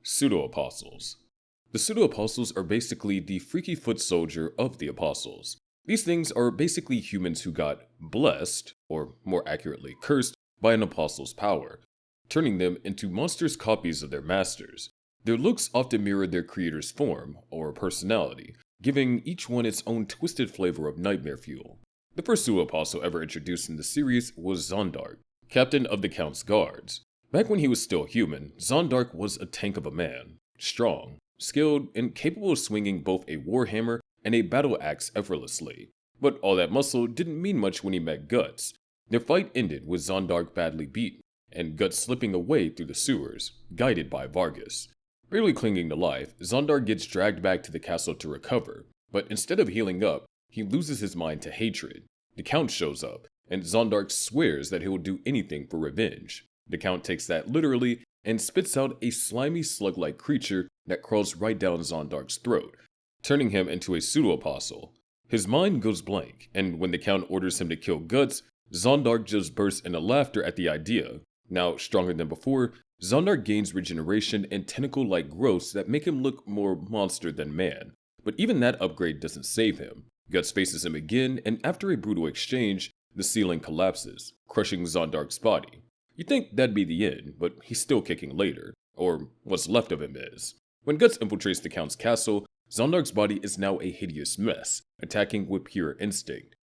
Pseudo-apostles. The pseudo-apostles are basically the freaky foot soldier of the apostles. These things are basically humans who got blessed, or more accurately cursed, by an apostle's power, turning them into monstrous copies of their masters. Their looks often mirror their creator's form, or personality, giving each one its own twisted flavor of nightmare fuel. The first pseudo-apostle ever introduced in the series was Zondark, captain of the Count's guards. Back when he was still human, Zondark was a tank of a man, strong, skilled, and capable of swinging both a warhammer and a battle axe effortlessly. But all that muscle didn't mean much when he met Guts. Their fight ended with Zondark badly beaten, and Guts slipping away through the sewers, guided by Vargas. Barely clinging to life, Zondark gets dragged back to the castle to recover, but instead of healing up, he loses his mind to hatred. The Count shows up, and Zondark swears that he will do anything for revenge. The Count takes that literally and spits out a slimy slug-like creature that crawls right down Zondark's throat, turning him into a pseudo-apostle. His mind goes blank, and when the Count orders him to kill Guts, Zondark just bursts into laughter at the idea. Now stronger than before, Zondark gains regeneration and tentacle-like growths that make him look more monster than man. But even that upgrade doesn't save him. Guts faces him again, and after a brutal exchange, the ceiling collapses, crushing Zondark's body. You'd think that'd be the end, but he's still kicking later, or what's left of him is. When Guts infiltrates the Count's castle, Zondark's body is now a hideous mess, attacking with pure instinct.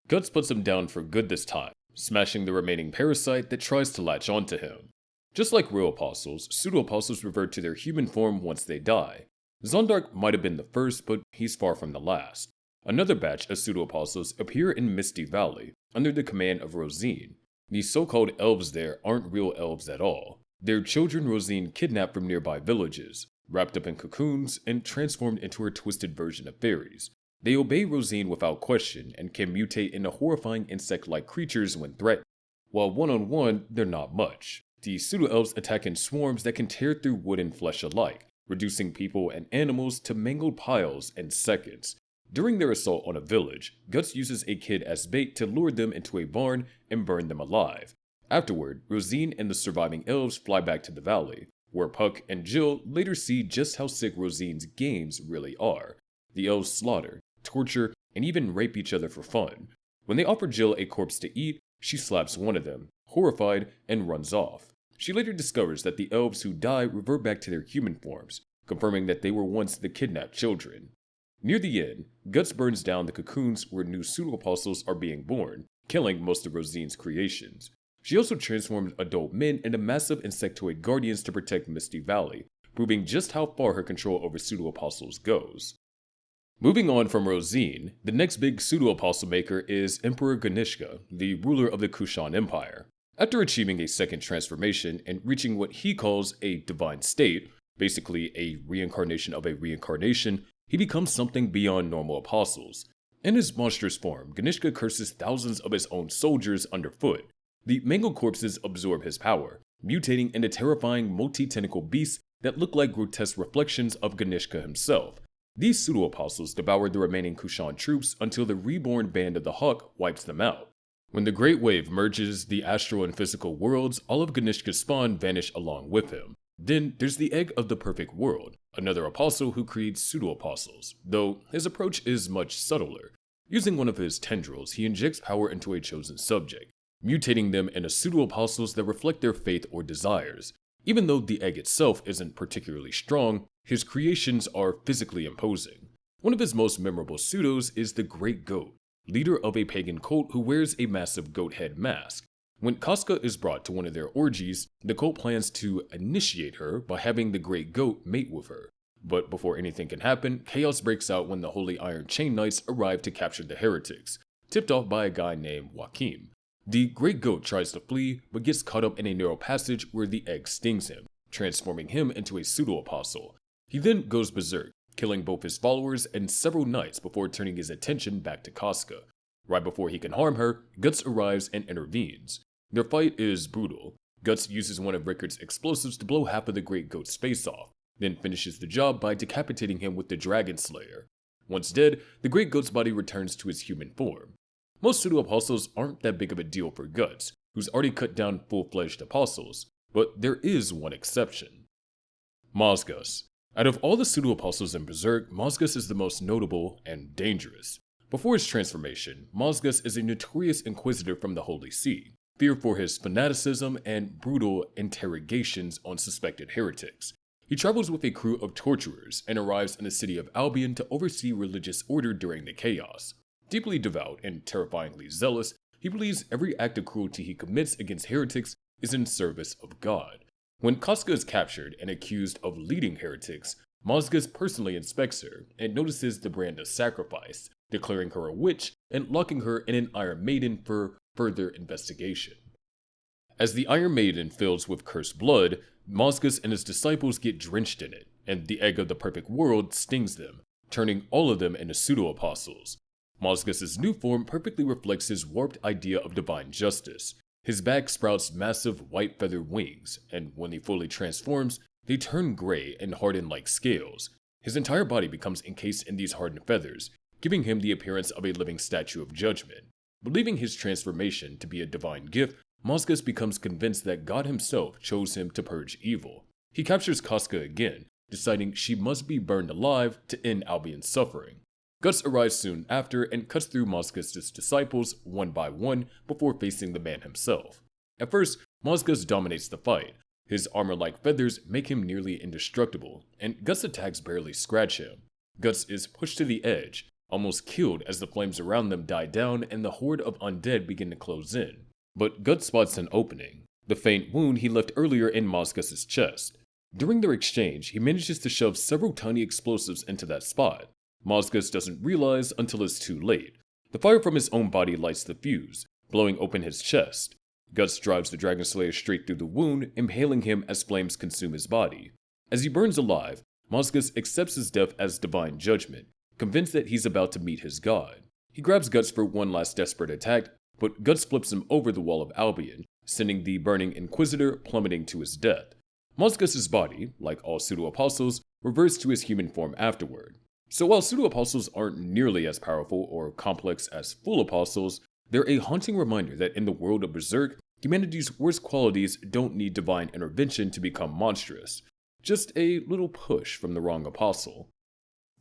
Guts puts him down for good this time, smashing the remaining parasite that tries to latch onto him. Just like real apostles, pseudo-apostles revert to their human form once they die. Zondark might have been the first, but he's far from the last. Another batch of pseudo-apostles appear in Misty Valley, under the command of Rosine. These so-called elves there aren't real elves at all. They're children Rosine kidnapped from nearby villages, wrapped up in cocoons, and transformed into her twisted version of fairies. They obey Rosine without question and can mutate into horrifying insect-like creatures when threatened. While one-on-one, they're not much. The pseudo-elves attack in swarms that can tear through wood and flesh alike, reducing people and animals to mangled piles in seconds. During their assault on a village, Guts uses a kid as bait to lure them into a barn and burn them alive. Afterward, Rosine and the surviving elves fly back to the valley, where Puck and Jill later see just how sick Rosine's games really are. The elves slaughter, torture, and even rape each other for fun. When they offer Jill a corpse to eat, she slaps one of them, horrified, and runs off. She later discovers that the elves who die revert back to their human forms, confirming that they were once the kidnapped children. Near the end, Guts burns down the cocoons where new pseudo-apostles are being born, killing most of Rosine's creations. She also transformed adult men into massive insectoid guardians to protect Misty Valley, proving just how far her control over pseudo-apostles goes. Moving on from Rosine, the next big pseudo-apostle maker is Emperor Ganishka, the ruler of the Kushon Empire. After achieving a second transformation and reaching what he calls a divine state, basically a reincarnation of a reincarnation, he becomes something beyond normal apostles. In his monstrous form, Ganishka curses thousands of his own soldiers underfoot. The mangled corpses absorb his power, mutating into terrifying multi-tentacle beasts that look like grotesque reflections of Ganishka himself. These pseudo-apostles devour the remaining Kushon troops until the reborn Band of the Hawk wipes them out. When the Great Wave merges the astral and physical worlds, all of Ganishka's spawn vanish along with him. Then there's the Egg of the Perfect World, another apostle who creates pseudo-apostles, though his approach is much subtler. Using one of his tendrils, he injects power into a chosen subject, mutating them into pseudo-apostles that reflect their faith or desires. Even though the egg itself isn't particularly strong, his creations are physically imposing. One of his most memorable pseudos is the Great Goat, leader of a pagan cult who wears a massive goat head mask. When Casca is brought to one of their orgies, the cult plans to initiate her by having the Great Goat mate with her. But before anything can happen, chaos breaks out when the Holy Iron Chain Knights arrive to capture the heretics, tipped off by a guy named Joachim. The Great Goat tries to flee, but gets caught up in a narrow passage where the egg stings him, transforming him into a pseudo-apostle. He then goes berserk, killing both his followers and several knights before turning his attention back to Casca. Right before he can harm her, Guts arrives and intervenes. Their fight is brutal. Guts uses one of Rickard's explosives to blow half of the Great Goat's face off, then finishes the job by decapitating him with the Dragon Slayer. Once dead, the Great Goat's body returns to his human form. Most pseudo-apostles aren't that big of a deal for Guts, who's already cut down full-fledged apostles, but there is one exception. Mozgus. Out of all the pseudo-apostles in Berserk, Mozgus is the most notable and dangerous. Before his transformation, Mozgus is a notorious inquisitor from the Holy See, feared for his fanaticism and brutal interrogations on suspected heretics. He travels with a crew of torturers and arrives in the city of Albion to oversee religious order during the chaos. Deeply devout and terrifyingly zealous, he believes every act of cruelty he commits against heretics is in service of God. When Casca is captured and accused of leading heretics, Mozgus personally inspects her and notices the brand of sacrifice, declaring her a witch and locking her in an Iron Maiden for further investigation. As the Iron Maiden fills with cursed blood, Mozgus and his disciples get drenched in it, and the egg of the perfect world stings them, turning all of them into pseudo-apostles. Mozgus's new form perfectly reflects his warped idea of divine justice. His back sprouts massive white feathered wings, and when he fully transforms, they turn gray and harden like scales. His entire body becomes encased in these hardened feathers, giving him the appearance of a living statue of judgment. Believing his transformation to be a divine gift, Mozgus becomes convinced that God himself chose him to purge evil. He captures Casca again, deciding she must be burned alive to end Albion's suffering. Guts arrives soon after and cuts through Mozgus' disciples one by one before facing the man himself. At first, Mozgus dominates the fight. His armor-like feathers make him nearly indestructible, and Guts' attacks barely scratch him. Guts is pushed to the edge, almost killed as the flames around them die down and the horde of undead begin to close in. But Guts spots an opening, the faint wound he left earlier in Mozgus' chest. During their exchange, he manages to shove several tiny explosives into that spot. Mozgus doesn't realize until it's too late. The fire from his own body lights the fuse, blowing open his chest. Guts drives the Dragon Slayer straight through the wound, impaling him as flames consume his body. As he burns alive, Mozgus accepts his death as divine judgment, convinced that he's about to meet his god. He grabs Guts for one last desperate attack, but Guts flips him over the wall of Albion, sending the burning Inquisitor plummeting to his death. Mozgus' body, like all pseudo-apostles, reverts to his human form afterward. So while pseudo-apostles aren't nearly as powerful or complex as full apostles, they're a haunting reminder that in the world of Berserk, humanity's worst qualities don't need divine intervention to become monstrous. Just a little push from the wrong apostle.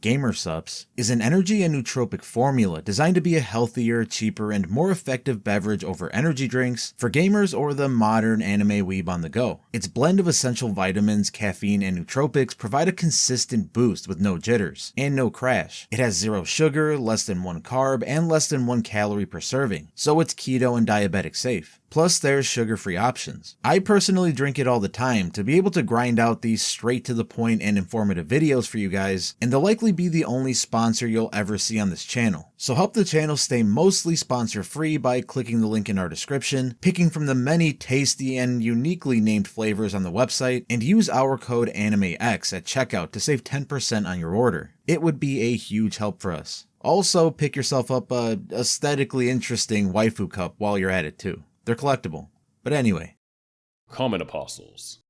Gamer Supps is an energy and nootropic formula designed to be a healthier, cheaper, and more effective beverage over energy drinks for gamers or the modern anime weeb on the go. Its blend of essential vitamins, caffeine, and nootropics provide a consistent boost with no jitters and no crash. It has 0 sugar, less than 1 carb, and less than 1 calorie per serving, so it's keto and diabetic safe. Plus, there's sugar-free options. I personally drink it all the time to be able to grind out these straight-to-the-point and informative videos for you guys, and they'll likely be the only sponsor you'll ever see on this channel. So help the channel stay mostly sponsor-free by clicking the link in our description, picking from the many tasty and uniquely named flavors on the website, and use our code ANIMEX at checkout to save 10% on your order. It would be a huge help for us. Also, pick yourself up a aesthetically interesting waifu cup while you're at it too. They're collectible. But anyway. Common apostles.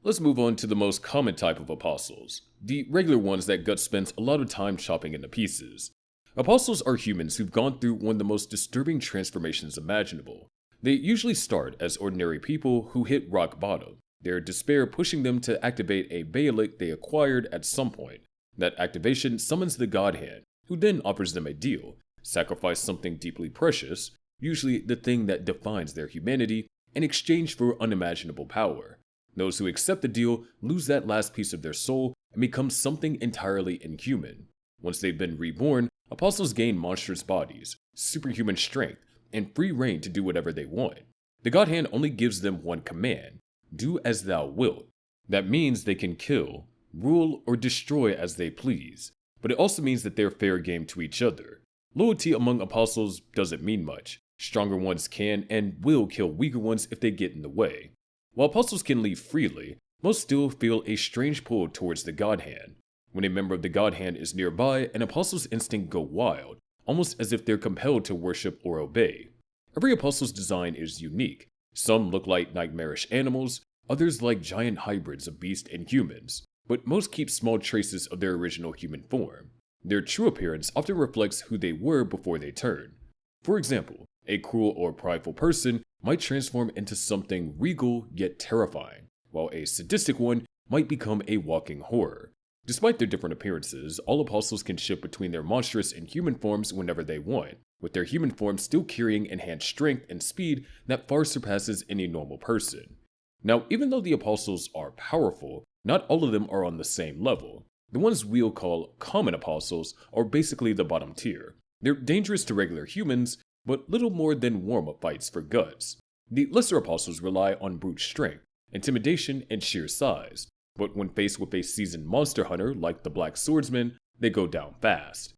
Let's move on to the most common type of apostles, the regular ones that Guts spends a lot of time chopping into pieces. Apostles are humans who've gone through one of the most disturbing transformations imaginable. They usually start as ordinary people who hit rock bottom, their despair pushing them to activate a Baalic they acquired at some point. That activation summons the godhand, who then offers them a deal: sacrifice something deeply precious, usually the thing that defines their humanity, in exchange for unimaginable power. Those who accept the deal lose that last piece of their soul and become something entirely inhuman. Once they've been reborn, apostles gain monstrous bodies, superhuman strength, and free reign to do whatever they want. The godhand only gives them one command: do as thou wilt. That means they can kill, rule, or destroy as they please, but it also means that they're fair game to each other. Loyalty among apostles doesn't mean much. Stronger ones can and will kill weaker ones if they get in the way. While apostles can leave freely, most still feel a strange pull towards the godhand. When a member of the godhand is nearby, an apostle's instincts go wild, almost as if they're compelled to worship or obey. Every apostle's design is unique. Some look like nightmarish animals, others like giant hybrids of beasts and humans, but most keep small traces of their original human form. Their true appearance often reflects who they were before they turned. For example, a cruel or prideful person might transform into something regal yet terrifying, while a sadistic one might become a walking horror. Despite their different appearances, all apostles can shift between their monstrous and human forms whenever they want, with their human forms still carrying enhanced strength and speed that far surpasses any normal person. Now, even though the apostles are powerful, not all of them are on the same level. The ones we'll call common apostles are basically the bottom tier. They're dangerous to regular humans, but little more than warm-up fights for Guts. The lesser apostles rely on brute strength, intimidation, and sheer size, but when faced with a seasoned monster hunter like the Black Swordsman, they go down fast.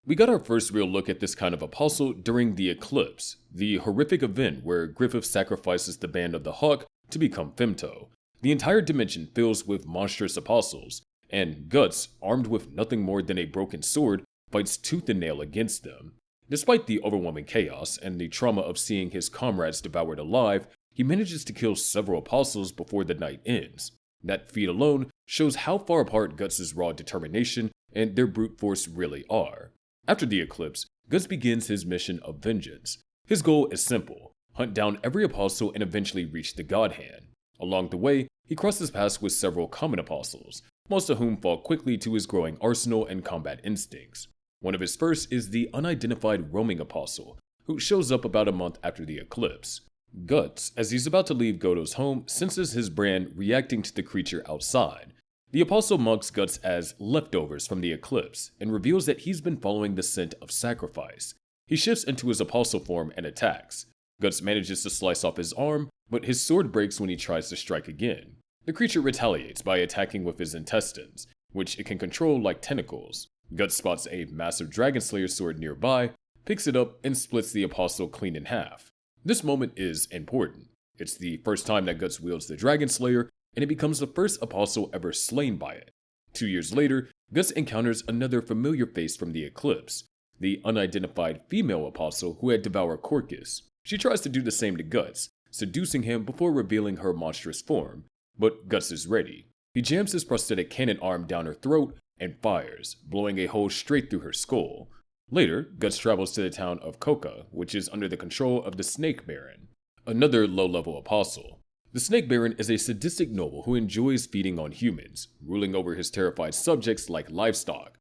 We got our first real look at this kind of apostle during the Eclipse, the horrific event where Griffith sacrifices the Band of the Hawk to become Femto. The entire dimension fills with monstrous apostles, and Guts, armed with nothing more than a broken sword, fights tooth and nail against them. Despite the overwhelming chaos and the trauma of seeing his comrades devoured alive, he manages to kill several apostles before the night ends. That feat alone shows how far apart Guts' raw determination and their brute force really are. After the Eclipse, Guts begins his mission of vengeance. His goal is simple: hunt down every apostle and eventually reach the godhand. Along the way, he crosses paths with several common apostles, most of whom fall quickly to his growing arsenal and combat instincts. One of his first is the unidentified roaming apostle, who shows up about a month after the Eclipse. Guts, as he's about to leave Goto's home, senses his brand reacting to the creature outside. The apostle marks Guts as leftovers from the Eclipse and reveals that he's been following the scent of sacrifice. He shifts into his apostle form and attacks. Guts manages to slice off his arm, but his sword breaks when he tries to strike again. The creature retaliates by attacking with his intestines, which it can control like tentacles. Guts spots a massive Dragon Slayer sword nearby, picks it up, and splits the apostle clean in half. This moment is important. It's the first time that Guts wields the Dragon Slayer, and it becomes the first apostle ever slain by it. 2 years later, Guts encounters another familiar face from the Eclipse, the unidentified female apostle who had devoured Corcus. She tries to do the same to Guts, seducing him before revealing her monstrous form, but Guts is ready. He jams his prosthetic cannon arm down her throat and fires, blowing a hole straight through her skull. Later, Guts travels to the town of Koka, which is under the control of the Snake Baron, another low-level apostle. The Snake Baron is a sadistic noble who enjoys feeding on humans, ruling over his terrified subjects like livestock.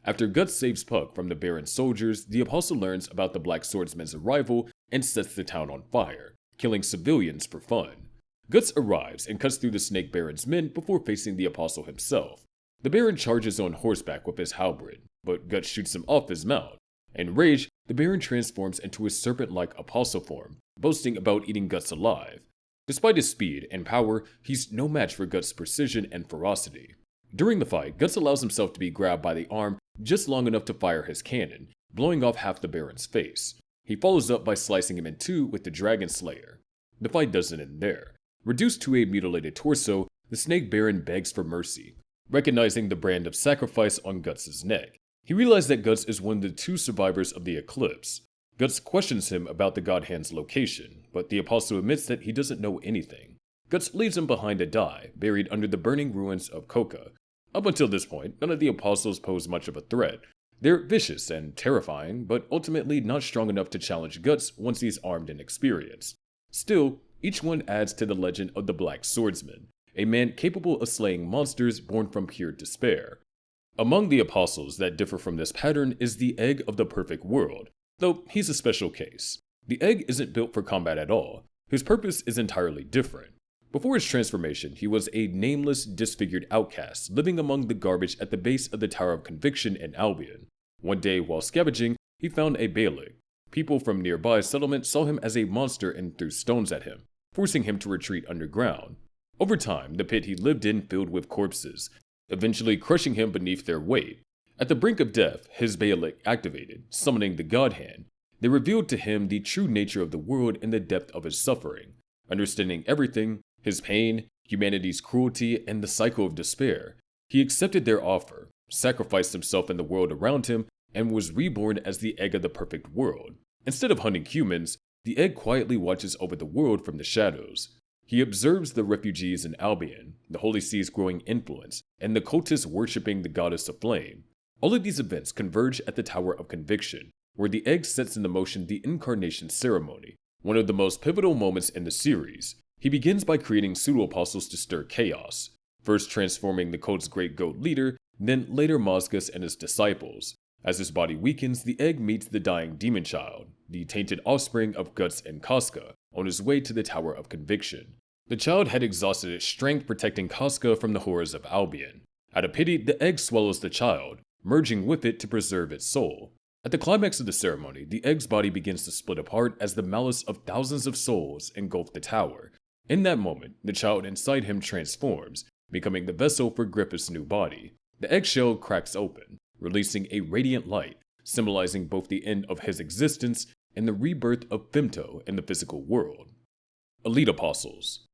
After Guts saves Puck from the Baron's soldiers, the apostle learns about the Black Swordsman's arrival and sets the town on fire, killing civilians for fun. Guts arrives and cuts through the Snake Baron's men before facing the apostle himself. The Baron charges on horseback with his halberd, but Guts shoots him off his mount. Enraged, the Baron transforms into his serpent-like apostle form, boasting about eating Guts alive. Despite his speed and power, he's no match for Guts' precision and ferocity. During the fight, Guts allows himself to be grabbed by the arm just long enough to fire his cannon, blowing off half the Baron's face. He follows up by slicing him in two with the Dragon Slayer. The fight doesn't end there. Reduced to a mutilated torso, the Snake Baron begs for mercy, recognizing the brand of sacrifice on Guts' neck. He realizes that Guts is one of the two survivors of the Eclipse. Guts questions him about the Godhand's location, but the apostle admits that he doesn't know anything. Guts leaves him behind to die, buried under the burning ruins of Koka. Up until this point, none of the apostles pose much of a threat. They're vicious and terrifying, but ultimately not strong enough to challenge Guts once he's armed and experienced. Still, each one adds to the legend of the Black Swordsman, a man capable of slaying monsters born from pure despair. Among the apostles that differ from this pattern is the Egg of the Perfect World, though he's a special case. The Egg isn't built for combat at all. His purpose is entirely different. Before his transformation, he was a nameless, disfigured outcast living among the garbage at the base of the Tower of Conviction in Albion. One day, while scavenging, he found a Beylik. People from nearby settlement saw him as a monster and threw stones at him, forcing him to retreat underground. Over time, the pit he lived in filled with corpses, eventually crushing him beneath their weight. At the brink of death, his Beylik activated, summoning the godhand. They revealed to him the true nature of the world and the depth of his suffering. Understanding everything, his pain, humanity's cruelty, and the cycle of despair, he accepted their offer, sacrificed himself and the world around him, and was reborn as the Egg of the Perfect World. Instead of hunting humans, the Egg quietly watches over the world from the shadows. He observes the refugees in Albion, the Holy See's growing influence, and the cultists worshipping the goddess of flame. All of these events converge at the Tower of Conviction, where the Egg sets into motion the Incarnation Ceremony, one of the most pivotal moments in the series. He begins by creating pseudo-apostles to stir chaos. first transforming the cult's great goat leader, then later Mozgus and his disciples. As his body weakens, the egg meets the dying demon child, the tainted offspring of Guts and Casca, on his way to the Tower of Conviction. The child had exhausted its strength protecting Casca from the horrors of Albion. Out of pity, the egg swallows the child, merging with it to preserve its soul. At the climax of the ceremony, the egg's body begins to split apart as the malice of thousands of souls engulf the tower. In that moment, the child inside him transforms, becoming the vessel for Griffith's new body. The eggshell cracks open, releasing a radiant light, symbolizing both the end of his existence and the rebirth of Femto in the physical world. Elite Apostles.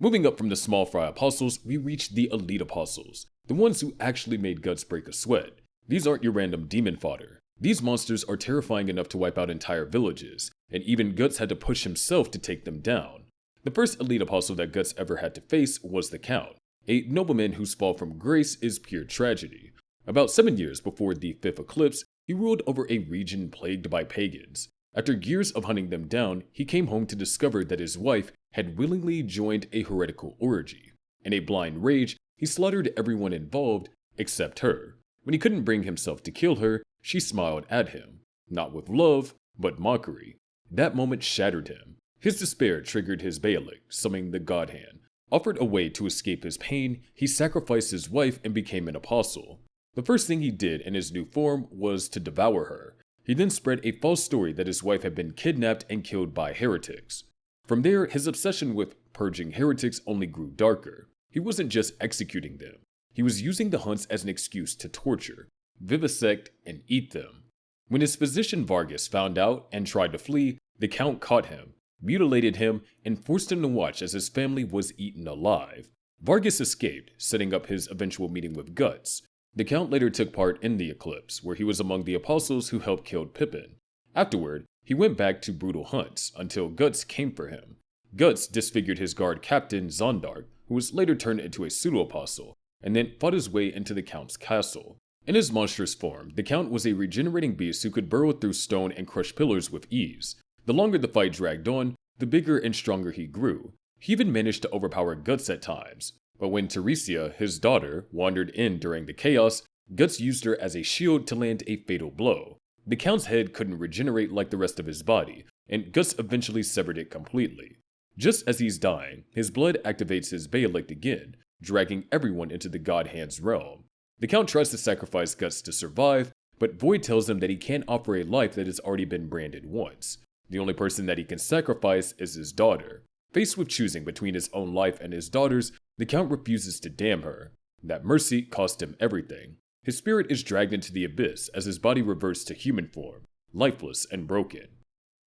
Moving up from the small fry apostles, we reach the elite apostles, the ones who actually made Guts break a sweat. These aren't your random demon fodder. These monsters are terrifying enough to wipe out entire villages, and even Guts had to push himself to take them down. The first elite apostle that Guts ever had to face was the Count, a nobleman whose fall from grace is pure tragedy. About 7 years before the Fifth Eclipse, he ruled over a region plagued by pagans. After years of hunting them down, he came home to discover that his wife had willingly joined a heretical orgy. In a blind rage, he slaughtered everyone involved except her. When he couldn't bring himself to kill her, she smiled at him, not with love, but mockery. That moment shattered him. His despair triggered his Baalic, summoning the godhand. Offered a way to escape his pain, he sacrificed his wife and became an apostle. The first thing he did in his new form was to devour her. He then spread a false story that his wife had been kidnapped and killed by heretics. From there, his obsession with purging heretics only grew darker. He wasn't just executing them. He was using the hunts as an excuse to torture, vivisect, and eat them. When his physician Vargas found out and tried to flee, the Count caught him, mutilated him, and forced him to watch as his family was eaten alive. Vargas escaped, setting up his eventual meeting with Guts. The Count later took part in the Eclipse, where he was among the apostles who helped kill Pippin. Afterward, he went back to brutal hunts until Guts came for him. Guts disfigured his guard captain Zondark, who was later turned into a pseudo-apostle, and then fought his way into the Count's castle. In his monstrous form, the Count was a regenerating beast who could burrow through stone and crush pillars with ease. The longer the fight dragged on, the bigger and stronger he grew. He even managed to overpower Guts at times. But when Teresia, his daughter, wandered in during the chaos, Guts used her as a shield to land a fatal blow. The Count's head couldn't regenerate like the rest of his body, and Guts eventually severed it completely. Just as he's dying, his blood activates his Baalic again, dragging everyone into the godhand's realm. The Count tries to sacrifice Guts to survive, but Void tells him that he can't offer a life that has already been branded once. The only person that he can sacrifice is his daughter. Faced with choosing between his own life and his daughter's, the Count refuses to damn her. That mercy cost him everything. His spirit is dragged into the abyss as his body reverts to human form, lifeless and broken.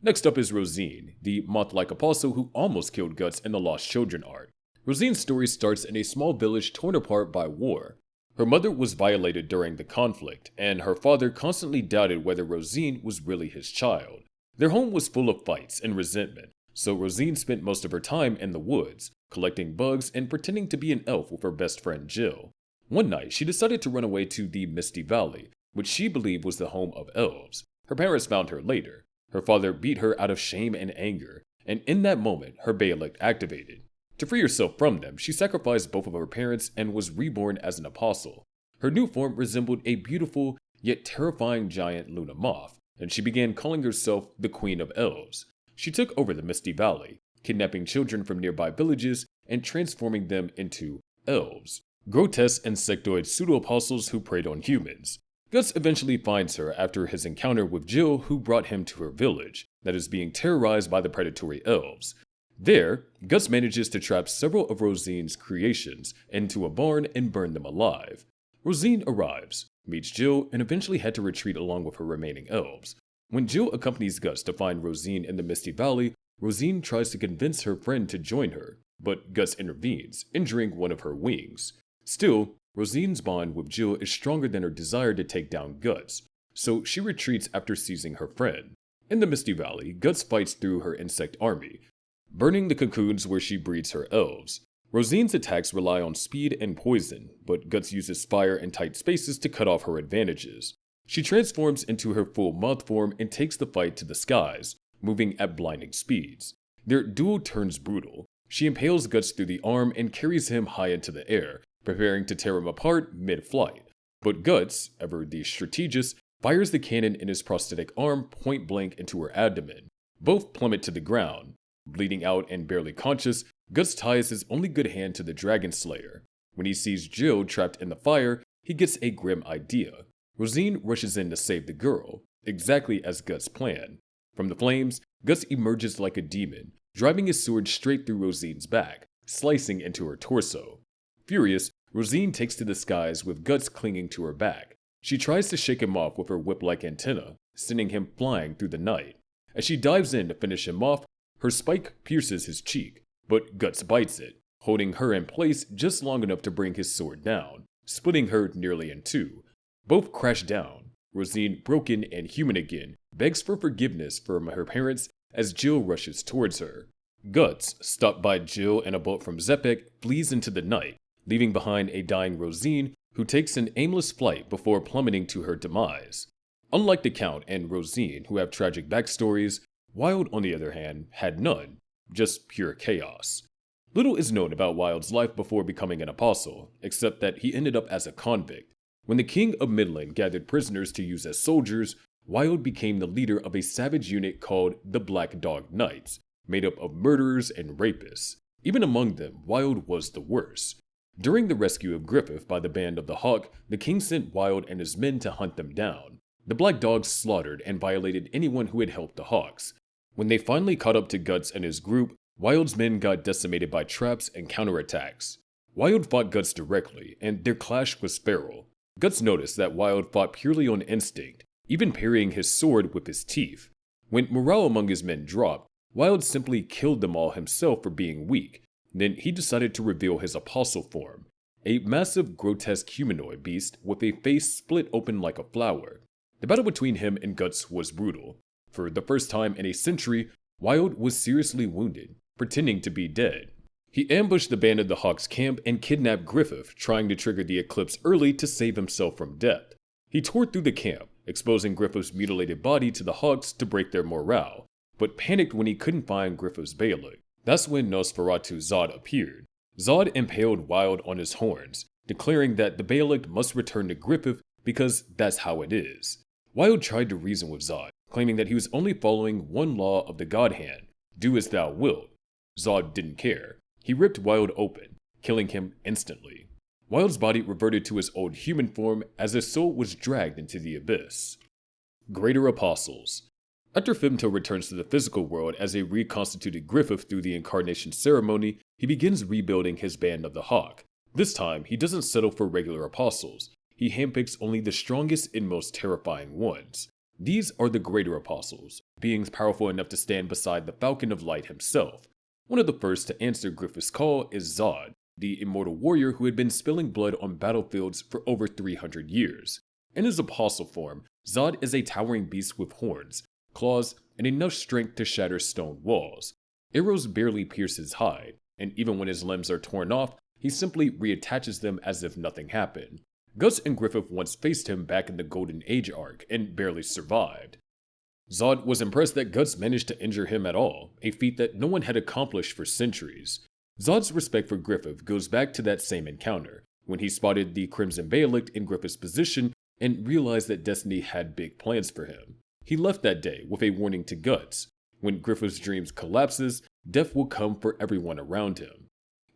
Next up is Rosine, the moth-like apostle who almost killed Guts in the Lost Children arc. Rosine's story starts in a small village torn apart by war. Her mother was violated during the conflict, and her father constantly doubted whether Rosine was really his child. Their home was full of fights and resentment, so Rosine spent most of her time in the woods, collecting bugs and pretending to be an elf with her best friend Jill. One night, she decided to run away to the Misty Valley, which she believed was the home of elves. Her parents found her later. Her father beat her out of shame and anger, and in that moment, her Baalic activated. To free herself from them, she sacrificed both of her parents and was reborn as an apostle. Her new form resembled a beautiful, yet terrifying giant Luna moth, and she began calling herself the Queen of Elves. She took over the Misty Valley, kidnapping children from nearby villages and transforming them into elves, grotesque insectoid pseudo-apostles who preyed on humans. Guts eventually finds her after his encounter with Jill, who brought him to her village that is being terrorized by the predatory elves. There, Guts manages to trap several of Rosine's creations into a barn and burn them alive. Rosine arrives, meets Jill, and eventually had to retreat along with her remaining elves. When Jill accompanies Guts to find Rosine in the Misty Valley, Rosine tries to convince her friend to join her, but Guts intervenes, injuring one of her wings. Still, Rosine's bond with Jill is stronger than her desire to take down Guts, so she retreats after seizing her friend. In the Misty Valley, Guts fights through her insect army, burning the cocoons where she breeds her elves. Rosine's attacks rely on speed and poison, but Guts uses fire and tight spaces to cut off her advantages. She transforms into her full moth form and takes the fight to the skies, moving at blinding speeds. Their duel turns brutal. She impales Guts through the arm and carries him high into the air, preparing to tear him apart mid-flight. But Guts, ever the strategist, fires the cannon in his prosthetic arm point blank into her abdomen. Both plummet to the ground. Bleeding out and barely conscious, Guts ties his only good hand to the Dragon Slayer. When he sees Jill trapped in the fire, he gets a grim idea. Rosine rushes in to save the girl, exactly as Guts planned. From the flames, Guts emerges like a demon, driving his sword straight through Rosine's back, slicing into her torso. Furious, Rosine takes to the skies with Guts clinging to her back. She tries to shake him off with her whip-like antenna, sending him flying through the night. As she dives in to finish him off, her spike pierces his cheek, but Guts bites it, holding her in place just long enough to bring his sword down, splitting her nearly in two. Both crash down. Rosine, broken and human again, begs for forgiveness from her parents as Jill rushes towards her. Guts, stopped by Jill and a bolt from Zepek, flees into the night, leaving behind a dying Rosine who takes an aimless flight before plummeting to her demise. Unlike the Count and Rosine, who have tragic backstories, Wyald, on the other hand, had none, just pure chaos. Little is known about Wyald's life before becoming an apostle, except that he ended up as a convict. When the king of Midland gathered prisoners to use as soldiers, Wyald became the leader of a savage unit called the Black Dog Knights, made up of murderers and rapists. Even among them, Wyald was the worst. During the rescue of Griffith by the Band of the Hawk, the king sent Wyald and his men to hunt them down. The Black Dogs slaughtered and violated anyone who had helped the Hawks. When they finally caught up to Guts and his group, Wyald's men got decimated by traps and counterattacks. Wyald fought Guts directly, and their clash was feral. Guts noticed that Wyald fought purely on instinct, even parrying his sword with his teeth. When morale among his men dropped, Wyald simply killed them all himself for being weak. Then he decided to reveal his apostle form, a massive, grotesque humanoid beast with a face split open like a flower. The battle between him and Guts was brutal. For the first time in a century, Wyald was seriously wounded, pretending to be dead. He ambushed the Band of the Hawk's camp and kidnapped Griffith, trying to trigger the eclipse early to save himself from death. He tore through the camp, exposing Griffith's mutilated body to the Hawks to break their morale, but panicked when he couldn't find Griffith's Bailick. That's when Nosferatu Zod appeared. Zod impaled Wyald on his horns, declaring that the Bailick must return to Griffith because that's how it is. Wyald tried to reason with Zod, claiming that he was only following one law of the godhand, do as thou wilt. Zod didn't care. He ripped Wyald open, killing him instantly. Wyald's body reverted to his old human form as his soul was dragged into the abyss. Greater Apostles. After Femto returns to the physical world as a reconstituted Griffith through the incarnation ceremony, he begins rebuilding his Band of the Hawk. This time, he doesn't settle for regular apostles. He handpicks only the strongest and most terrifying ones. These are the Greater Apostles, beings powerful enough to stand beside the Falcon of Light himself. One of the first to answer Griffith's call is Zod, the immortal warrior who had been spilling blood on battlefields for over 300 years. In his apostle form, Zod is a towering beast with horns, claws, and enough strength to shatter stone walls. Arrows barely pierce his hide, and even when his limbs are torn off, he simply reattaches them as if nothing happened. Guts and Griffith once faced him back in the Golden Age arc and barely survived. Zod was impressed that Guts managed to injure him at all, a feat that no one had accomplished for centuries. Zod's respect for Griffith goes back to that same encounter, when he spotted the Crimson Bailick in Griffith's position and realized that Destiny had big plans for him. He left that day with a warning to Guts. When Griffith's dreams collapses, death will come for everyone around him.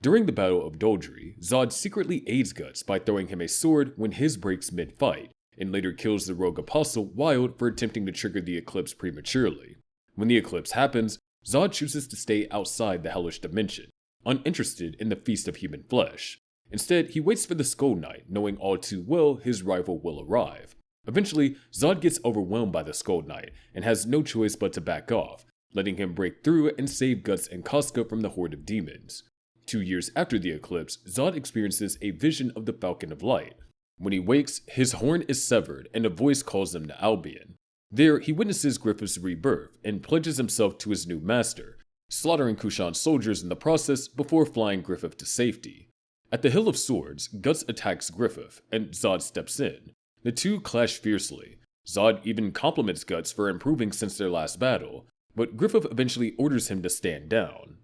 During the Battle of Doldry, Zod secretly aids Guts by throwing him a sword when his breaks mid-fight, and later kills the rogue apostle Wyald for attempting to trigger the eclipse prematurely. When the eclipse happens, Zod chooses to stay outside the hellish dimension, uninterested in the feast of human flesh. Instead, he waits for the Skull Knight, knowing all too well his rival will arrive. Eventually, Zod gets overwhelmed by the Skull Knight and has no choice but to back off, letting him break through and save Guts and Casca from the horde of demons. 2 years after the eclipse, Zod experiences a vision of the Falcon of Light. When he wakes, his horn is severed and a voice calls him to Albion. There, he witnesses Griffith's rebirth and pledges himself to his new master, slaughtering Kushon's soldiers in the process before flying Griffith to safety. At the Hill of Swords, Guts attacks Griffith, and Zod steps in. The two clash fiercely. Zod even compliments Guts for improving since their last battle, but Griffith eventually orders him to stand down.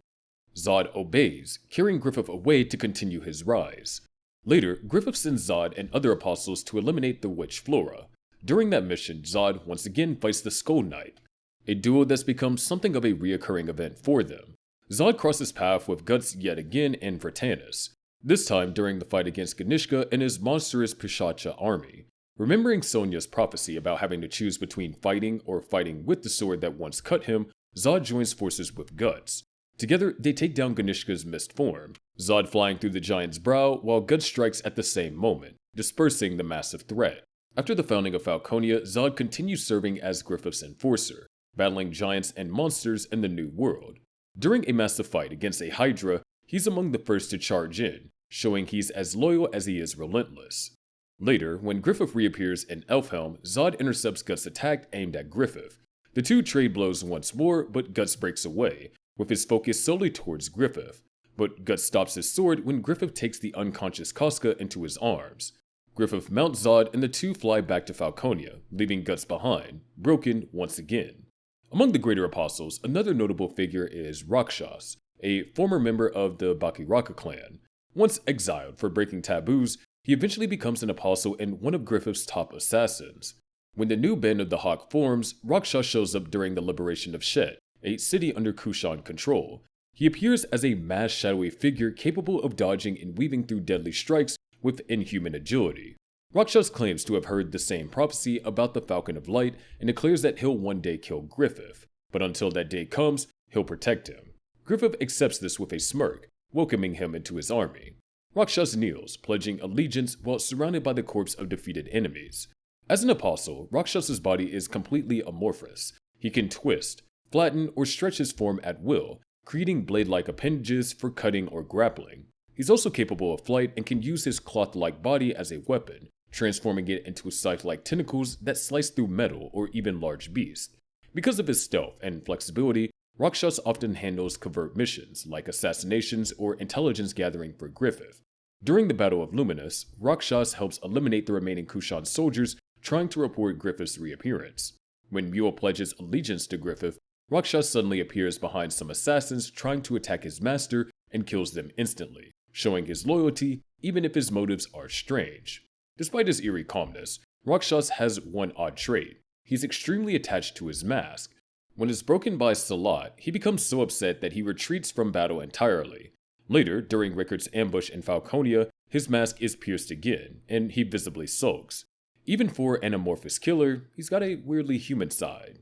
Zod obeys, carrying Griffith away to continue his rise. Later, Griffith sends Zod and other apostles to eliminate the witch Flora. During that mission, Zod once again fights the Skull Knight, a duo that's become something of a reoccurring event for them. Zod crosses paths with Guts yet again and Vertanis, this time during the fight against Ganishka and his monstrous Pishacha army. Remembering Sonya's prophecy about having to choose between fighting or fighting with the sword that once cut him, Zod joins forces with Guts. Together, they take down Ganishka's mist form, Zod flying through the giant's brow while Guts strikes at the same moment, dispersing the massive threat. After the founding of Falconia, Zod continues serving as Griffith's enforcer, battling giants and monsters in the New World. During a massive fight against a Hydra, he's among the first to charge in, showing he's as loyal as he is relentless. Later, when Griffith reappears in Elfhelm, Zod intercepts Guts' attack aimed at Griffith. The two trade blows once more, but Guts breaks away, with his focus solely towards Griffith. But Guts stops his sword when Griffith takes the unconscious Casca into his arms. Griffith mounts Zod and the two fly back to Falconia, leaving Guts behind, broken once again. Among the greater apostles, another notable figure is Rakshas, a former member of the Bakiraka clan. Once exiled for breaking taboos, he eventually becomes an apostle and one of Griffith's top assassins. When the new Band of the Hawk forms, Rakshas shows up during the liberation of Shet, a city under Kushon control. He appears as a masked shadowy figure capable of dodging and weaving through deadly strikes with inhuman agility. Rakshas claims to have heard the same prophecy about the Falcon of Light and declares that he'll one day kill Griffith, but until that day comes, he'll protect him. Griffith accepts this with a smirk, welcoming him into his army. Rakshas kneels, pledging allegiance while surrounded by the corpse of defeated enemies. As an apostle, Rakshas's body is completely amorphous. He can twist, flatten, or stretch his form at will, creating blade-like appendages for cutting or grappling. He's also capable of flight and can use his cloth-like body as a weapon, transforming it into scythe-like tentacles that slice through metal or even large beasts. Because of his stealth and flexibility, Rakshas often handles covert missions like assassinations or intelligence gathering for Griffith. During the Battle of Luminous, Rakshas helps eliminate the remaining Kushon soldiers trying to report Griffith's reappearance. When Mule pledges allegiance to Griffith, Rakshas suddenly appears behind some assassins trying to attack his master and kills them instantly, showing his loyalty even if his motives are strange. Despite his eerie calmness, Rakshas has one odd trait. He's extremely attached to his mask. When it's broken by Salat, he becomes so upset that he retreats from battle entirely. Later, during Rickard's ambush in Falconia, his mask is pierced again, and he visibly sulks. Even for an amorphous killer, he's got a weirdly human side.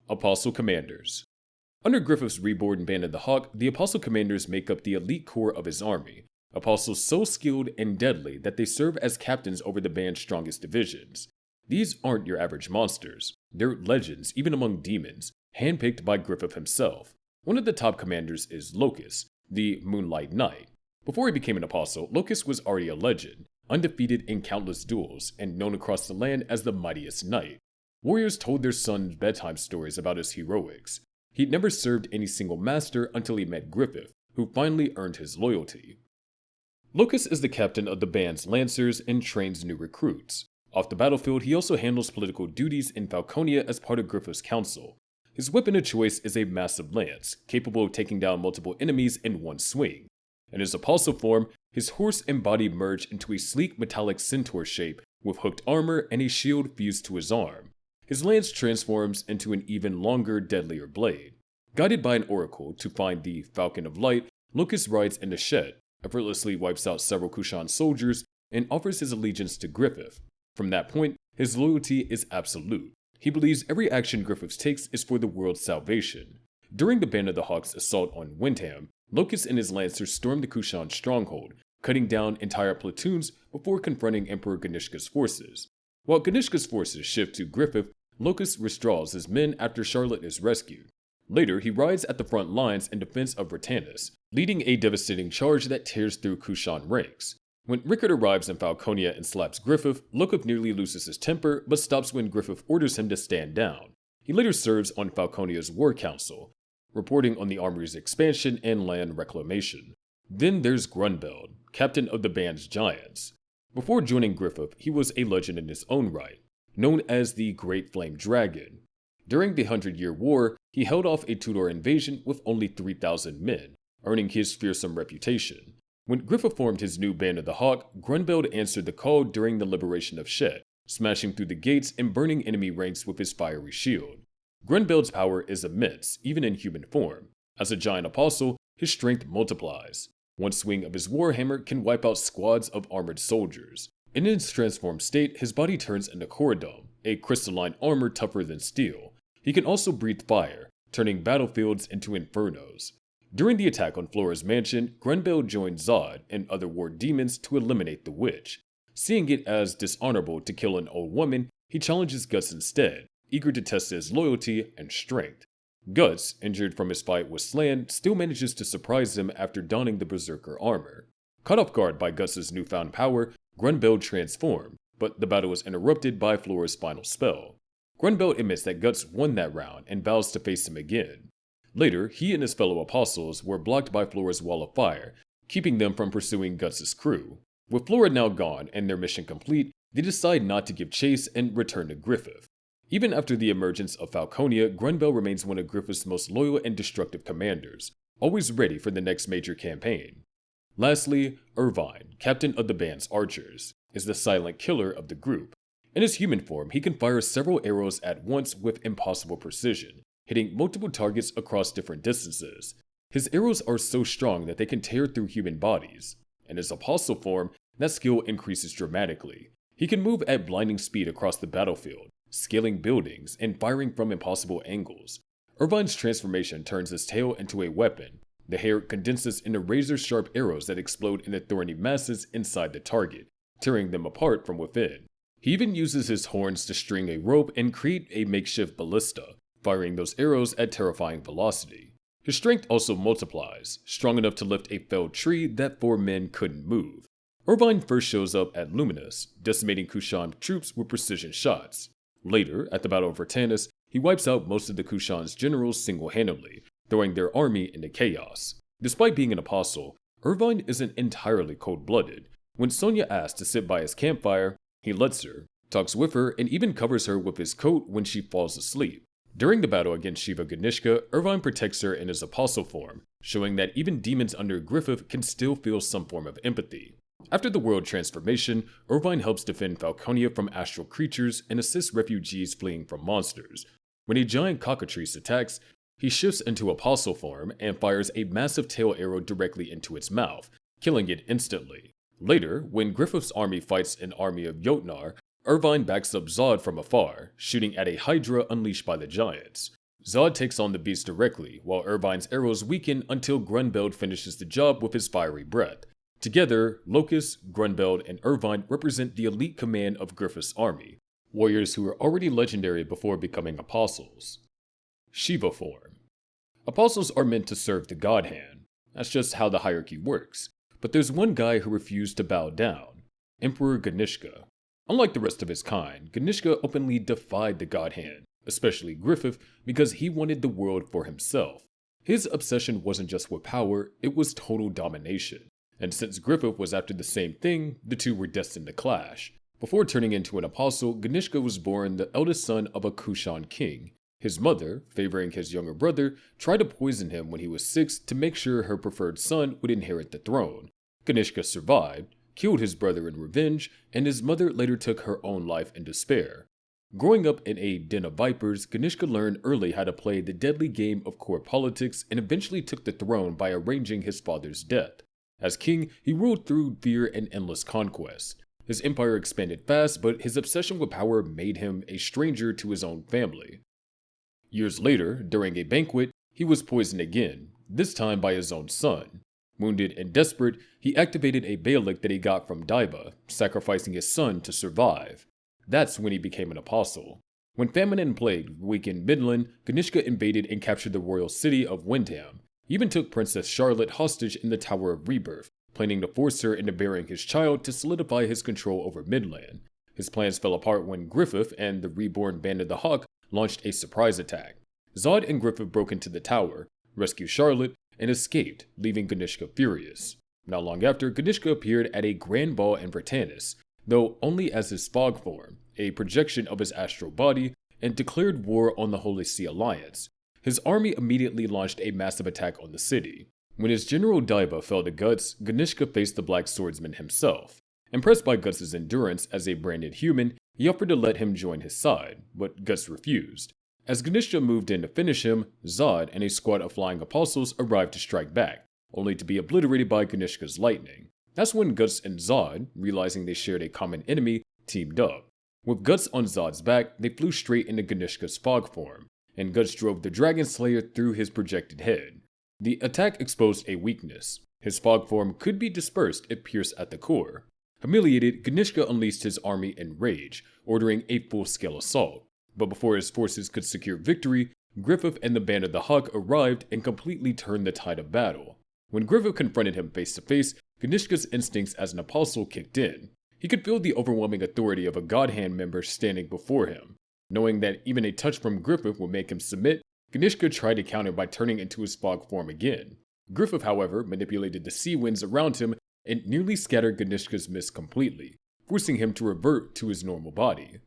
Apostle Commanders. Under Griffith's reborn Band of the Hawk, the Apostle Commanders make up the elite core of his army, apostles so skilled and deadly that they serve as captains over the band's strongest divisions. These aren't your average monsters. They're legends, even among demons, handpicked by Griffith himself. One of the top commanders is Locust, the Moonlight Knight. Before he became an apostle, Locust was already a legend, undefeated in countless duels, and known across the land as the mightiest knight. Warriors told their sons bedtime stories about his heroics. He'd never served any single master until he met Griffith, who finally earned his loyalty. Locust is the captain of the band's lancers and trains new recruits. Off the battlefield, he also handles political duties in Falconia as part of Griffith's council. His weapon of choice is a massive lance, capable of taking down multiple enemies in one swing. In his apostle form, his horse and body merge into a sleek metallic centaur shape with hooked armor and a shield fused to his arm. His lance transforms into an even longer, deadlier blade. Guided by an oracle to find the Falcon of Light, Locust rides into Shet, effortlessly wipes out several Kushon soldiers, and offers his allegiance to Griffith. From that point, his loyalty is absolute. He believes every action Griffith takes is for the world's salvation. During the Band of the Hawk's assault on Windham, Locust and his lancers storm the Kushon stronghold, cutting down entire platoons before confronting Emperor Ganishka's forces. While Ganishka's forces shift to Griffith, Locust withdraws his men after Charlotte is rescued. Later, he rides at the front lines in defense of Vertanis, leading a devastating charge that tears through Kushon ranks. When Rickard arrives in Falconia and slaps Griffith, Locust nearly loses his temper, but stops when Griffith orders him to stand down. He later serves on Falconia's War Council, reporting on the armory's expansion and land reclamation. Then there's Grunbeld, captain of the band's giants. Before joining Griffith, he was a legend in his own right, known as the Great Flame Dragon. During the 100-Year War, he held off a Tudor invasion with only 3,000 men, earning his fearsome reputation. When Griffith formed his new Band of the Hawk, Grunbeld answered the call during the liberation of Shet, smashing through the gates and burning enemy ranks with his fiery shield. Grunbeld's power is immense, even in human form. As a giant apostle, his strength multiplies. One swing of his warhammer can wipe out squads of armored soldiers. In its transformed state, his body turns into Corridom, a crystalline armor tougher than steel. He can also breathe fire, turning battlefields into infernos. During the attack on Flora's mansion, Grunbeld joined Zod and other war demons to eliminate the witch. Seeing it as dishonorable to kill an old woman, he challenges Guts instead, eager to test his loyalty and strength. Guts, injured from his fight with Slan, still manages to surprise him after donning the Berserker armor. Caught off guard by Guts' newfound power, Grunbeld transformed, but the battle was interrupted by Flora's final spell. Grunbeld admits that Guts won that round and vows to face him again. Later, he and his fellow apostles were blocked by Flora's wall of fire, keeping them from pursuing Guts' crew. With Flora now gone and their mission complete, they decide not to give chase and return to Griffith. Even after the emergence of Falconia, Grunbeld remains one of Griffith's most loyal and destructive commanders, always ready for the next major campaign. Lastly, Irvine, captain of the band's archers, is the silent killer of the group. In his human form, he can fire several arrows at once with impossible precision, hitting multiple targets across different distances. His arrows are so strong that they can tear through human bodies. In his apostle form, that skill increases dramatically. He can move at blinding speed across the battlefield, scaling buildings and firing from impossible angles. Irvine's transformation turns his tail into a weapon. The hair condenses into razor-sharp arrows that explode in the thorny masses inside the target, tearing them apart from within. He even uses his horns to string a rope and create a makeshift ballista, firing those arrows at terrifying velocity. His strength also multiplies, strong enough to lift a felled tree that 4 men couldn't move. Irvine first shows up at Luminous, decimating Kushon troops with precision shots. Later, at the Battle of Vertanis, he wipes out most of the Kushon's generals single-handedly, throwing their army into chaos. Despite being an apostle, Irvine isn't entirely cold-blooded. When Sonya asks to sit by his campfire, he lets her, talks with her, and even covers her with his coat when she falls asleep. During the battle against Shiva Ganishka, Irvine protects her in his apostle form, showing that even demons under Griffith can still feel some form of empathy. After the world transformation, Irvine helps defend Falconia from astral creatures and assists refugees fleeing from monsters. When a giant cockatrice attacks, he shifts into apostle form and fires a massive tail arrow directly into its mouth, killing it instantly. Later, when Griffith's army fights an army of Jotnar, Irvine backs up Zod from afar, shooting at a hydra unleashed by the giants. Zod takes on the beast directly, while Irvine's arrows weaken until Grunbeld finishes the job with his fiery breath. Together, Locust, Grunbeld, and Irvine represent the elite command of Griffith's army, warriors who were already legendary before becoming apostles. Shiva form. Apostles are meant to serve the godhand. That's just how the hierarchy works. But there's one guy who refused to bow down, Emperor Ganishka. Unlike the rest of his kind, Ganishka openly defied the godhand, especially Griffith, because he wanted the world for himself. His obsession wasn't just with power, it was total domination. And since Griffith was after the same thing, the two were destined to clash. Before turning into an apostle, Ganishka was born the eldest son of a Kushon king. His mother, favoring his younger brother, tried to poison him when he was 6 to make sure her preferred son would inherit the throne. Ganishka survived, killed his brother in revenge, and his mother later took her own life in despair. Growing up in a den of vipers, Ganishka learned early how to play the deadly game of court politics and eventually took the throne by arranging his father's death. As king, he ruled through fear and endless conquest. His empire expanded fast, but his obsession with power made him a stranger to his own family. Years later, during a banquet, he was poisoned again, this time by his own son. Wounded and desperate, he activated a Baalak that he got from Diva, sacrificing his son to survive. That's when he became an apostle. When famine and plague weakened Midland, Ganishka invaded and captured the royal city of Windham. He even took Princess Charlotte hostage in the Tower of Rebirth, planning to force her into burying his child to solidify his control over Midland. His plans fell apart when Griffith and the reborn Band of the Hawk launched a surprise attack. Zod and Griffith broke into the tower, rescued Charlotte, and escaped, leaving Ganishka furious. Not long after, Ganishka appeared at a grand ball in Vertanis, though only as his fog form, a projection of his astral body, and declared war on the Holy See Alliance. His army immediately launched a massive attack on the city. When his general Daiba fell to Guts, Ganishka faced the Black Swordsman himself. Impressed by Guts' endurance as a branded human, he offered to let him join his side, but Guts refused. As Ganishka moved in to finish him, Zod and a squad of flying apostles arrived to strike back, only to be obliterated by Ganishka's lightning. That's when Guts and Zod, realizing they shared a common enemy, teamed up. With Guts on Zod's back, they flew straight into Ganishka's fog form, and Guts drove the Dragon Slayer through his projected head. The attack exposed a weakness. His fog form could be dispersed if pierced at the core. Humiliated, Ganishka unleashed his army in rage, ordering a full-scale assault. But before his forces could secure victory, Griffith and the Band of the Hawk arrived and completely turned the tide of battle. When Griffith confronted him face to face, Ganishka's instincts as an apostle kicked in. He could feel the overwhelming authority of a godhand member standing before him. Knowing that even a touch from Griffith would make him submit, Ganishka tried to counter by turning into his fog form again. Griffith, however, manipulated the sea winds around him and nearly scattered Ganishka's mist completely, forcing him to revert to his normal body.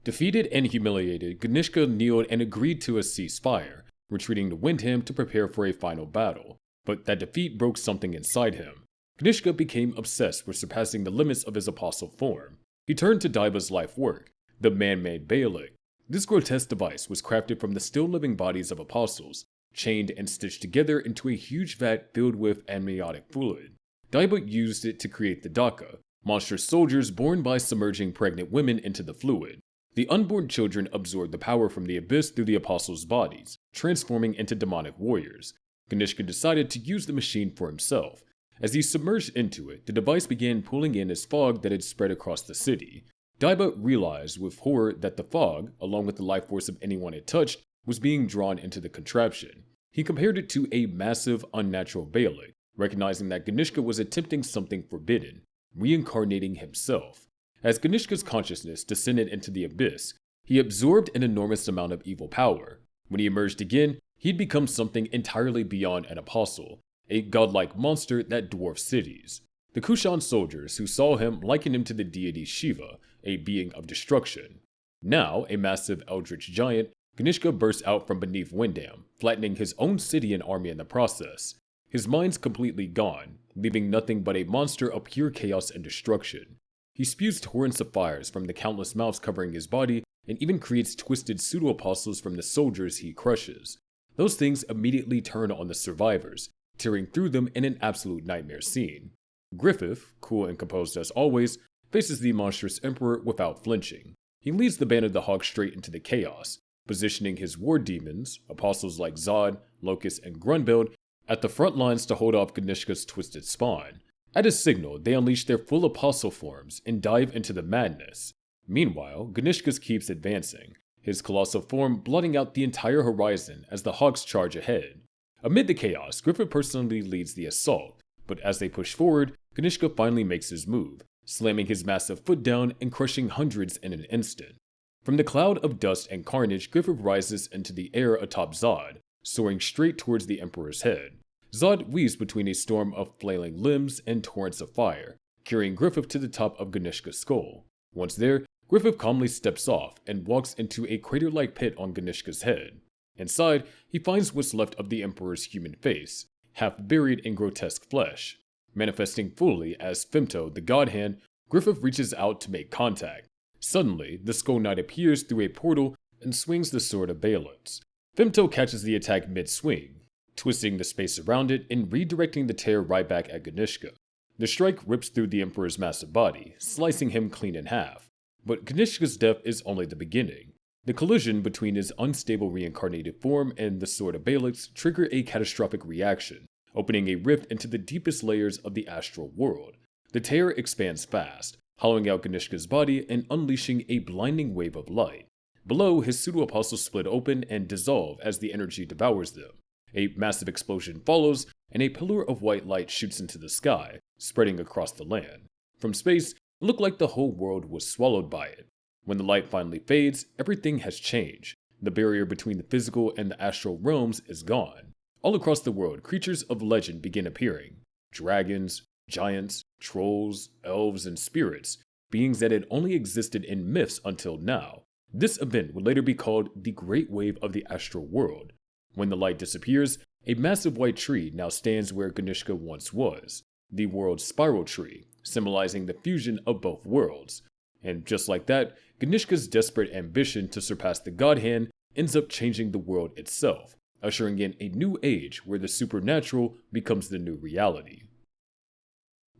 Defeated and humiliated, Ganishka kneeled and agreed to a ceasefire, retreating to Windham to prepare for a final battle. But that defeat broke something inside him. Ganishka became obsessed with surpassing the limits of his apostle form. He turned to Daiba's life work, the man-made Baalic. This grotesque device was crafted from the still-living bodies of apostles, chained and stitched together into a huge vat filled with amniotic fluid. Daiba used it to create the Daka, monstrous soldiers born by submerging pregnant women into the fluid. The unborn children absorbed the power from the abyss through the apostles' bodies, transforming into demonic warriors. Ganishka decided to use the machine for himself. As he submerged into it, the device began pulling in his fog that had spread across the city. Daiba realized with horror that the fog, along with the life force of anyone it touched, was being drawn into the contraption. He compared it to a massive, unnatural Baalic, recognizing that Ganishka was attempting something forbidden, reincarnating himself. As Ganishka's consciousness descended into the abyss, he absorbed an enormous amount of evil power. When he emerged again, he'd become something entirely beyond an apostle, a godlike monster that dwarfed cities. The Kushon soldiers who saw him likened him to the deity Shiva, a being of destruction. Now, a massive eldritch giant, Ganishka burst out from beneath Windham, flattening his own city and army in the process. His mind's completely gone, leaving nothing but a monster of pure chaos and destruction. He spews torrents of fires from the countless mouths covering his body and even creates twisted pseudo-apostles from the soldiers he crushes. Those things immediately turn on the survivors, tearing through them in an absolute nightmare scene. Griffith, cool and composed as always, faces the monstrous emperor without flinching. He leads the Band of the Hawk straight into the chaos, positioning his war demons, apostles like Zod, Locust, and Grunbeld, at the front lines to hold off Ganishka's twisted spawn. At his signal, they unleash their full apostle forms and dive into the madness. Meanwhile, Ganishka keeps advancing, his colossal form blotting out the entire horizon as the Hawks charge ahead. Amid the chaos, Griffith personally leads the assault, but as they push forward, Ganishka finally makes his move, slamming his massive foot down and crushing hundreds in an instant. From the cloud of dust and carnage, Griffith rises into the air atop Zod, soaring straight towards the Emperor's head. Zod weaves between a storm of flailing limbs and torrents of fire, carrying Griffith to the top of Ganishka's skull. Once there, Griffith calmly steps off and walks into a crater-like pit on Ganishka's head. Inside, he finds what's left of the Emperor's human face, half buried in grotesque flesh. Manifesting fully as Femto, the godhand, Griffith reaches out to make contact. Suddenly, the Skull Knight appears through a portal and swings the sword of Balance. Femto catches the attack mid-swing, twisting the space around it and redirecting the tear right back at Ganishka. The strike rips through the Emperor's massive body, slicing him clean in half. But Ganishka's death is only the beginning. The collision between his unstable reincarnated form and the sword of Balix trigger a catastrophic reaction, opening a rift into the deepest layers of the astral world. The tear expands fast, hollowing out Ganishka's body and unleashing a blinding wave of light. Below, his pseudo-apostles split open and dissolve as the energy devours them. A massive explosion follows, and a pillar of white light shoots into the sky, spreading across the land. From space, it looked like the whole world was swallowed by it. When the light finally fades, everything has changed. The barrier between the physical and the astral realms is gone. All across the world, creatures of legend begin appearing. Dragons, giants, trolls, elves, and spirits, beings that had only existed in myths until now. This event would later be called the Great Wave of the Astral World. When the light disappears, a massive white tree now stands where Ganishka once was, the world's spiral tree, symbolizing the fusion of both worlds. And just like that, Ganishka's desperate ambition to surpass the godhand ends up changing the world itself, ushering in a new age where the supernatural becomes the new reality.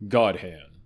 Godhand.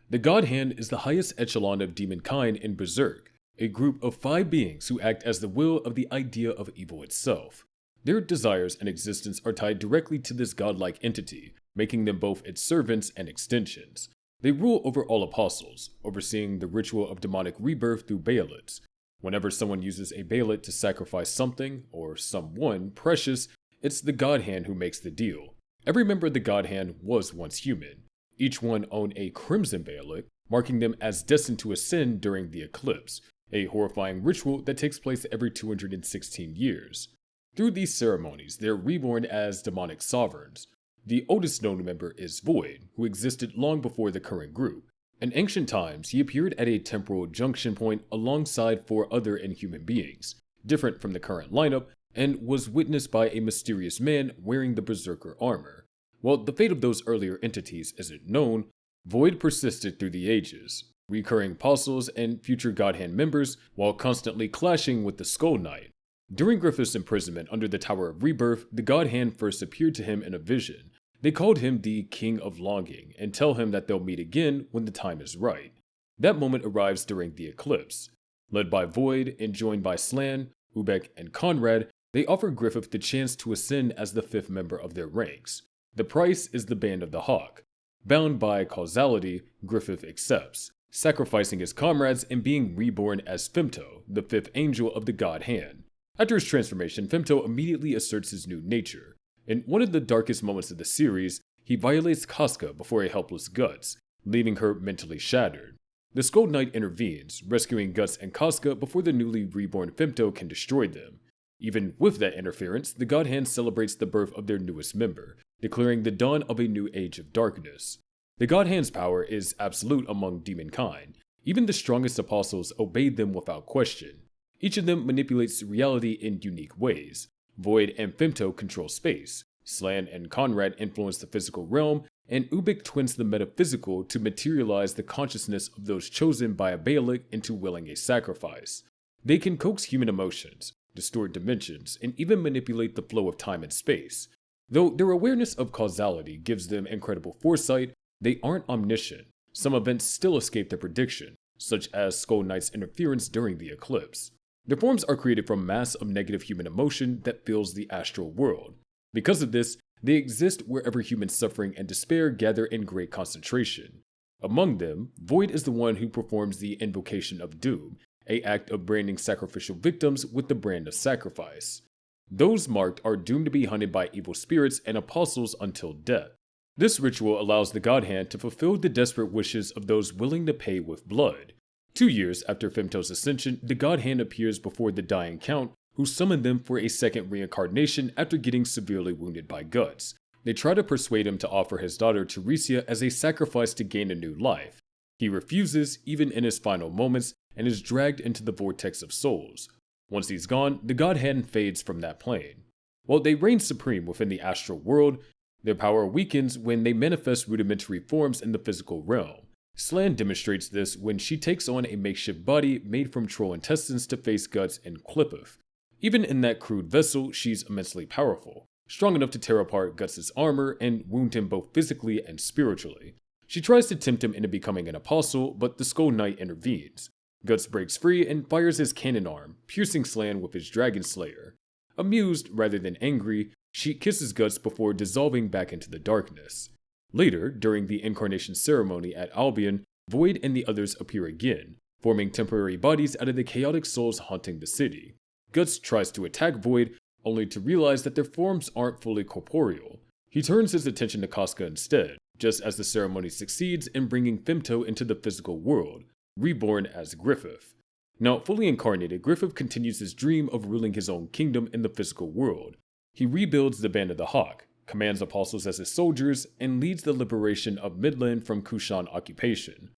The godhand is the highest echelon of demonkind in Berserk, a group of 5 beings who act as the will of the idea of evil itself. Their desires and existence are tied directly to this godlike entity, making them both its servants and extensions. They rule over all apostles, overseeing the ritual of demonic rebirth through Baelits. Whenever someone uses a Baelit to sacrifice something, or someone, precious, it's the godhand who makes the deal. Every member of the godhand was once human. Each one owned a crimson Baelit, marking them as destined to ascend during the eclipse, a horrifying ritual that takes place every 216 years. Through these ceremonies, they are reborn as demonic sovereigns. The oldest known member is Void, who existed long before the current group. In ancient times, he appeared at a temporal junction point alongside 4 other inhuman beings, different from the current lineup, and was witnessed by a mysterious man wearing the Berserker armor. While the fate of those earlier entities isn't known, Void persisted through the ages, recurring apostles and future godhand members while constantly clashing with the Skull Knight. During Griffith's imprisonment under the Tower of Rebirth, the godhand first appeared to him in a vision. They called him the King of Longing and tell him that they'll meet again when the time is right. That moment arrives during the eclipse. Led by Void and joined by Slan, Ubek, and Conrad, they offer Griffith the chance to ascend as the 5th member of their ranks. The price is the Band of the Hawk. Bound by causality, Griffith accepts, sacrificing his comrades and being reborn as Femto, the 5th angel of the God Hand. After his transformation, Femto immediately asserts his new nature. In one of the darkest moments of the series, he violates Casca before a helpless Guts, leaving her mentally shattered. The Skull Knight intervenes, rescuing Guts and Casca before the newly reborn Femto can destroy them. Even with that interference, the God Hand celebrates the birth of their newest member, declaring the dawn of a new age of darkness. The God Hand's power is absolute among demonkind. Even the strongest apostles obeyed them without question. Each of them manipulates reality in unique ways. Void and Femto control space, Slan and Conrad influence the physical realm, and Ubik twins the metaphysical to materialize the consciousness of those chosen by a Baelic into willing a sacrifice. They can coax human emotions, distort dimensions, and even manipulate the flow of time and space. Though their awareness of causality gives them incredible foresight, they aren't omniscient. Some events still escape their prediction, such as Skull Knight's interference during the eclipse. Their forms are created from mass of negative human emotion that fills the astral world. Because of this, they exist wherever human suffering and despair gather in great concentration. Among them, Void is the one who performs the Invocation of Doom, an act of branding sacrificial victims with the brand of sacrifice. Those marked are doomed to be hunted by evil spirits and apostles until death. This ritual allows the God Hand to fulfill the desperate wishes of those willing to pay with blood. 2 years after Femto's ascension, the God Hand appears before the dying Count, who summoned them for a second reincarnation after getting severely wounded by Guts. They try to persuade him to offer his daughter Teresia as a sacrifice to gain a new life. He refuses, even in his final moments, and is dragged into the vortex of souls. Once he's gone, the God Hand fades from that plane. While they reign supreme within the astral world, their power weakens when they manifest rudimentary forms in the physical realm. Slan demonstrates this when she takes on a makeshift body made from troll intestines to face Guts and Clippeth. Even in that crude vessel, she's immensely powerful, strong enough to tear apart Guts' armor and wound him both physically and spiritually. She tries to tempt him into becoming an apostle, but the Skull Knight intervenes. Guts breaks free and fires his cannon arm, piercing Slan with his Dragon Slayer. Amused rather than angry, she kisses Guts before dissolving back into the darkness. Later, during the incarnation ceremony at Albion, Void and the others appear again, forming temporary bodies out of the chaotic souls haunting the city. Guts tries to attack Void, only to realize that their forms aren't fully corporeal. He turns his attention to Casca instead, just as the ceremony succeeds in bringing Femto into the physical world, reborn as Griffith. Now fully incarnated, Griffith continues his dream of ruling his own kingdom in the physical world. He rebuilds the Band of the Hawk, commands apostles as his soldiers, and leads the liberation of Midland from Kushon occupation.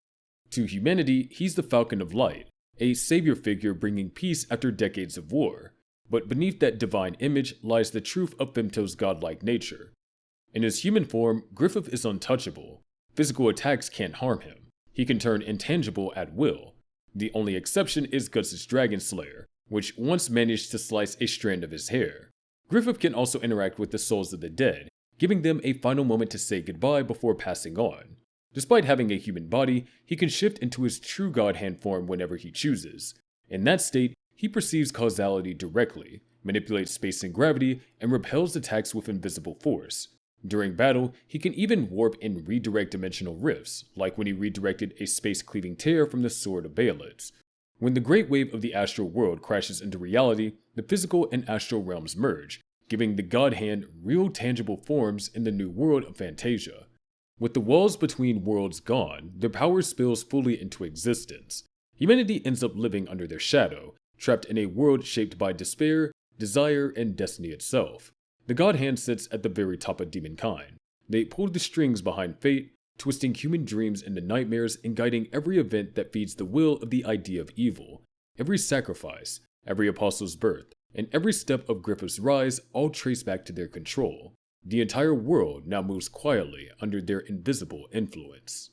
To humanity, he's the Falcon of Light, a savior figure bringing peace after decades of war. but beneath that divine image lies the truth of Femto's godlike nature. In his human form, Griffith is untouchable. Physical attacks can't harm him. He can turn intangible at will. The only exception is Guts' Dragon Slayer, which once managed to slice a strand of his hair. Griffith can also interact with the souls of the dead, giving them a final moment to say goodbye before passing on. Despite having a human body, he can shift into his true godhand form whenever he chooses. In that state, he perceives causality directly, manipulates space and gravity, and repels attacks with invisible force. During battle, he can even warp and redirect dimensional rifts, like when he redirected a space-cleaving tear from the Sword of Baelitz. When the Great Wave of the astral world crashes into reality, the physical and astral realms merge, giving the God Hand real tangible forms in the new world of Fantasia. With the walls between worlds gone, their power spills fully into existence. Humanity ends up living under their shadow, trapped in a world shaped by despair, desire, and destiny itself. The God Hand sits at the very top of demonkind. They pull the strings behind fate, twisting human dreams into nightmares and guiding every event that feeds the will of the idea of evil. Every sacrifice, every apostle's birth, and every step of Griffith's rise all trace back to their control. The entire world now moves quietly under their invisible influence.